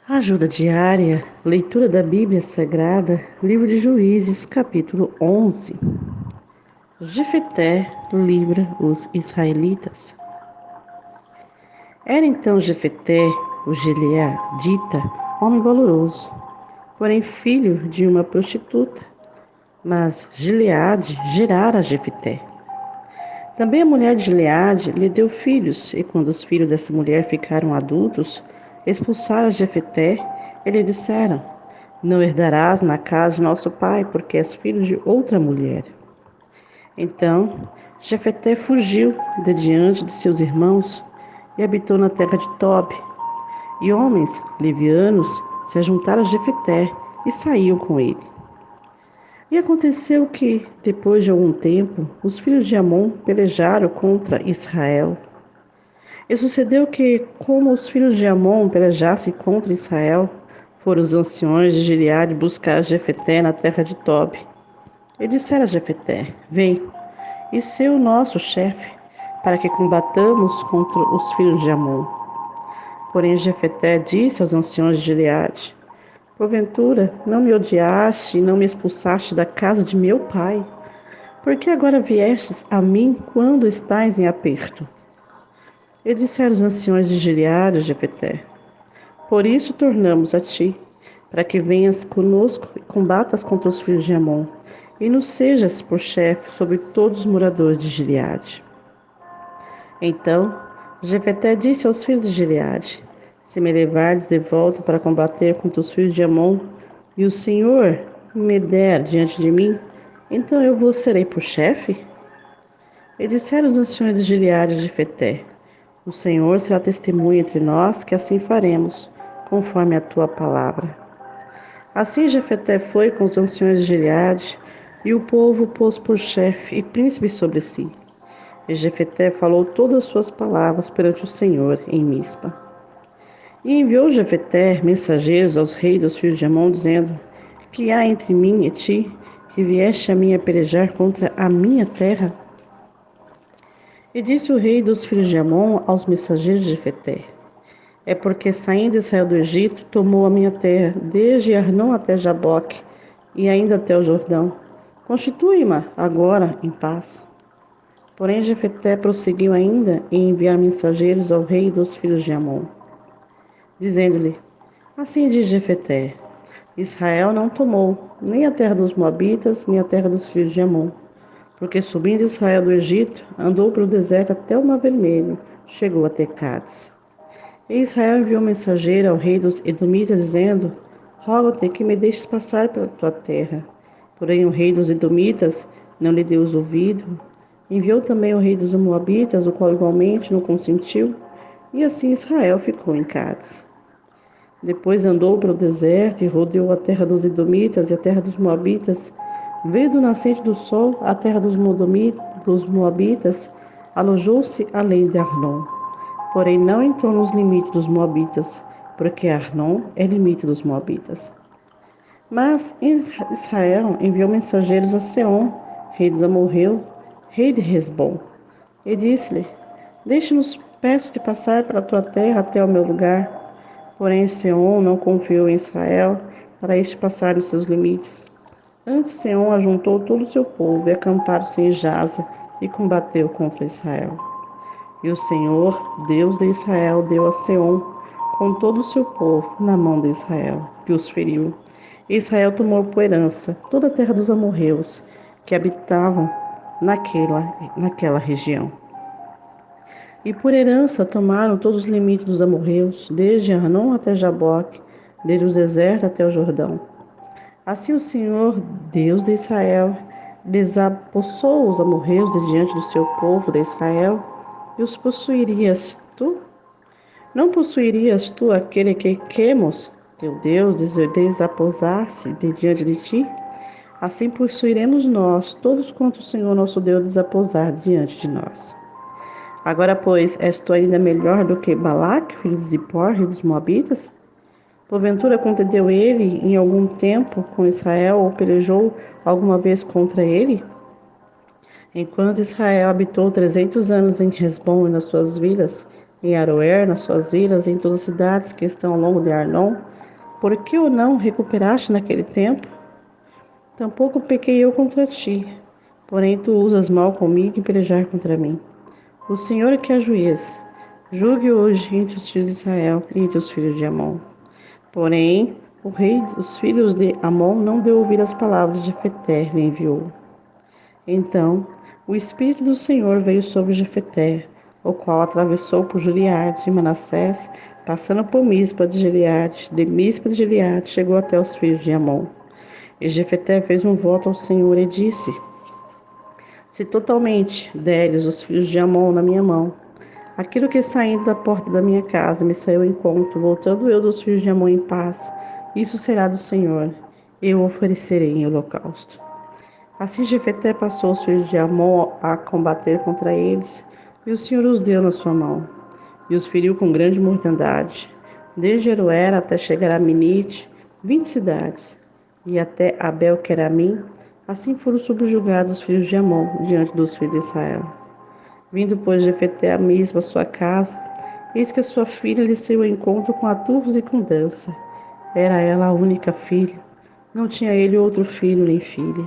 Ajuda diária, leitura da Bíblia Sagrada, livro de Juízes, capítulo 11. Jefté livra os israelitas. Era então Jefté, o gileadita, homem valoroso, porém filho de uma prostituta, mas Gileade gerara Jefté. Também a mulher de Gileade lhe deu filhos, e quando os filhos dessa mulher ficaram adultos, expulsaram Jefté e lhe disseram: Não herdarás na casa de nosso pai, porque és filho de outra mulher. Então Jefté fugiu de diante de seus irmãos e habitou na terra de Tobi. E homens livianos se juntaram a Jefté e saíam com ele. E aconteceu que, depois de algum tempo, os filhos de Amon pelejaram contra Israel. E sucedeu que, como os filhos de Amon pelejassem contra Israel, foram os anciões de Gileade buscar Jefté na terra de Tobi. E disseram a Jefté: Vem, e sê o nosso chefe, para que combatamos contra os filhos de Amon. Porém Jefté disse aos anciões de Gileade: Porventura, não me odiaste e não me expulsaste da casa de meu pai? Por que agora viestes a mim quando estais em aperto? E disseram os anciões de Gileade a Jefté: Por isso tornamos a ti, para que venhas conosco e combatas contra os filhos de Amon, e nos sejas por chefe sobre todos os moradores de Gileade. Então Jefté disse aos filhos de Gileade: Se me levardes de volta para combater contra os filhos de Amon, e o Senhor me der diante de mim, então eu vos serei por chefe? E disseram os anciões de Gileade a Jefté: O Senhor será testemunha entre nós que assim faremos, conforme a tua palavra. Assim Jefté foi com os anciões de Gileade, e o povo o pôs por chefe e príncipe sobre si. E Jefté falou todas as suas palavras perante o Senhor em Mispa. E enviou Jefté mensageiros aos reis dos filhos de Amon, dizendo: Que há entre mim e ti, que vieste a mim a pelejar contra a minha terra? E disse o rei dos filhos de Amon aos mensageiros de Jefté: É porque saindo Israel do Egito, tomou a minha terra, desde Arnon até Jaboque, e ainda até o Jordão. Constitui-ma agora em paz. Porém Jefté prosseguiu ainda em enviar mensageiros ao rei dos filhos de Amon, dizendo-lhe: Assim diz Jefté: Israel não tomou nem a terra dos Moabitas, nem a terra dos filhos de Amon, porque subindo Israel do Egito, andou pelo deserto até o Mar Vermelho, chegou até Cádiz. E Israel enviou mensageiro ao rei dos Edomitas, dizendo: Rogo-te que me deixes passar pela tua terra. Porém o rei dos Edomitas não lhe deu os ouvidos. Enviou também o rei dos Moabitas, o qual igualmente não consentiu, e assim Israel ficou em Cádiz. Depois andou pelo deserto e rodeou a terra dos Edomitas e a terra dos Moabitas. Veio do nascente do sol à terra dos Moabitas, alojou-se além de Arnon. Porém não entrou nos limites dos Moabitas, porque Arnon é limite dos Moabitas. Mas Israel enviou mensageiros a Seom, rei dos amorreus, rei de Hesbom, e disse-lhe: Deixe-nos, peço-te, passar pela tua terra até o meu lugar. Porém Seom não confiou em Israel para este passar dos seus limites. Antes Seom ajuntou todo o seu povo e acamparam-se em Jaza e combateu contra Israel. E o Senhor, Deus de Israel, deu a Seom com todo o seu povo na mão de Israel, que os feriu. E Israel tomou por herança toda a terra dos amorreus, que habitavam naquela região. E por herança tomaram todos os limites dos amorreus, desde Arnon até Jaboque, desde o deserto até o Jordão. Assim o Senhor, Deus de Israel, desapossou os amorreus de diante do seu povo de Israel, e os possuirias tu? Não possuirias tu aquele que Quemos, teu Deus, desaposasse de diante de ti? Assim possuiremos nós, todos quanto o Senhor nosso Deus desaposar diante de nós. Agora, pois, és tu ainda melhor do que Balaque, filho de Zippor, rei dos Moabitas? Porventura contendeu ele em algum tempo com Israel, ou pelejou alguma vez contra ele? Enquanto Israel habitou 300 anos em Hesbom e nas suas vilas, em Aroer, nas suas vilas, em todas as cidades que estão ao longo de Arnon? Por que o não recuperaste naquele tempo? Tampouco pequei eu contra ti, porém tu usas mal comigo em pelejar contra mim. O Senhor é que é juiz. Julgue hoje entre os filhos de Israel e entre os filhos de Amon. Porém, o rei dos filhos de Amon não deu ouvido às palavras de Jefté, lhe enviou. Então, o Espírito do Senhor veio sobre Jefté, o qual atravessou por Gileade e Manassés, passando por Mispa de Gileade. De Mispa de Gileade chegou até os filhos de Amon. E Jefté fez um voto ao Senhor e disse: Se totalmente deres os filhos de Amon na minha mão, aquilo que saindo da porta da minha casa me saiu ao encontro, voltando eu dos filhos de Amon em paz, isso será do Senhor, eu oferecerei em holocausto. Assim Jefté passou os filhos de Amon a combater contra eles, e o Senhor os deu na sua mão, e os feriu com grande mortandade, desde Aroer até chegar a Minite, 20 cidades, e até Abel-Queramim. Assim foram subjugados os filhos de Amon diante dos filhos de Israel. Vindo, pois, Jefté a Mispa, sua casa, eis que a sua filha lhe saiu ao encontro com atufos e com dança. Era ela a única filha, não tinha ele outro filho nem filha.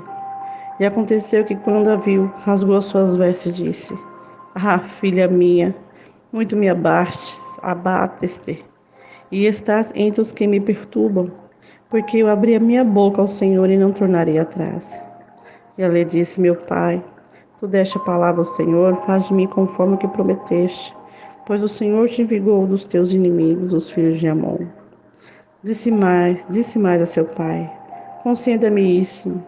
E aconteceu que, quando a viu, rasgou as suas vestes e disse: Ah, filha minha, muito me abateste, e estás entre os que me perturbam, porque eu abri a minha boca ao Senhor e não tornarei atrás. E ela lhe disse: Meu pai, tu deste a palavra ao Senhor, faz de mim conforme o que prometeste, pois o Senhor te vingou dos teus inimigos, os filhos de Amon. Disse mais a seu pai: Conceda-me isso.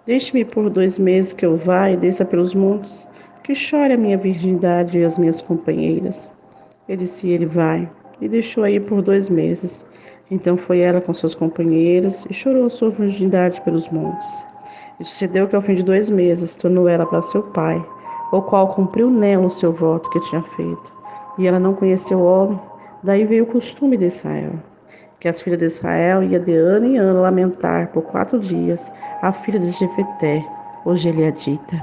Deixe-me por 2 meses que eu vá e desça pelos montes, que chore a minha virgindade e as minhas companheiras. E disse ele: Vai. E deixou aí por 2 meses. Então foi ela com suas companheiras e chorou sua virgindade pelos montes. E sucedeu que ao fim de 2 meses tornou ela para seu pai, o qual cumpriu nela o seu voto que tinha feito. E ela não conheceu o homem, daí veio o costume de Israel, que as filhas de Israel iam de ano em ano lamentar por 4 dias a filha de Jefté, o Gileadita.